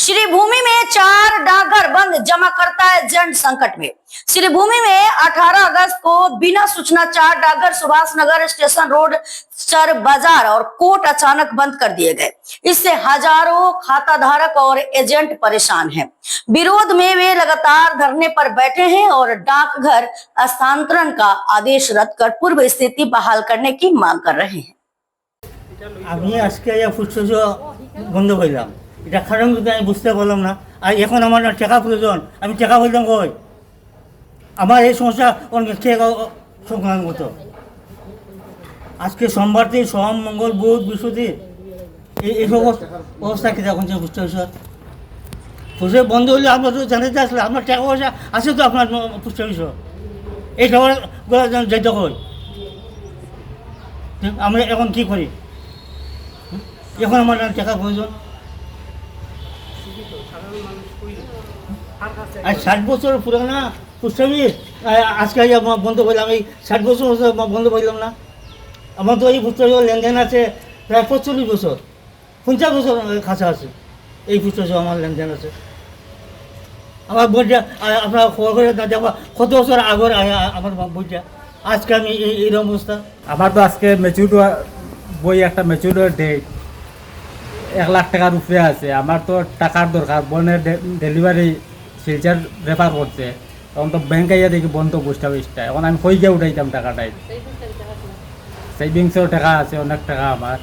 श्रीभूमि में 4 डाकघर बंद, जमा करता है जन संकट में। श्रीभूमि में 18 अगस्त को बिना सूचना 4 डाकघर Subhash Nagar, station road, sir बाजार और कोर्ट अचानक बंद कर दिए गए। इससे हजारों खाता धारक और एजेंट परेशान हैं। विरोध में वे लगातार धरने पर बैठे हैं और डाकघर हस्तांतरण का आदेश रद्द कर पूर्व स्थिति बहाल करने की मांग कर रहे हैं। আমি আজকে ফুসফুস বন্ধ করলাম, এটা কারণ যদি আমি বুঝতে পারলাম না। আর এখন আমার টাকা প্রয়োজন, আমি টাকা বললাম কই? আমার এই সমস্যা অনেক সংক্রান্ত মতো। আজকে সোমবার থেকে সোম, মঙ্গল, বুধ, বৃহস্পতি এইসব অবস্থা কি এখন বুঝতে পারছি। ফুসে বন্ধ হলে আপনার তো জানাতে আসলে আপনার টাকা পয়সা আছে তো আপনার বুঝতে পারছি। এই খবর যেতে কই আমরা এখন কি করি? এখন আমার টাকা প্রয়োজন। আর 60 বছর পুরানা পুষ্টামি আজকে বন্ধ করলাম, এই 60 বছর বন্ধ করলাম না। আমার তো এই পুষ্টামি লেনদেন আছে প্রায় 45 বছর, 50 বছর কাছে আছে। এই পুষ্টামি আমার লেনদেন আছে। আমার বইটা আপনার খবর করে না দেখবা কত বছর আগর আমার বইটা, আজকে আমি এইরকম অবস্থা। আমার তো আজকে ম্যাচিউর বই একটা ম্যাচিউর ডেট 1 লাখ টাকার উপরে আছে। আমার তো টাকার দরকার, বোনের ডেলিভারি শিলচার রেফার করছে। তখন তো ব্যাংকে গিয়ে দেখি বন্ধ পোস্ট অফিসটা। এখন আমি কই গিয়ে উঠাইতাম টাকাটাই। সেভিংসেও টাকা আছে, অনেক টাকা আমার।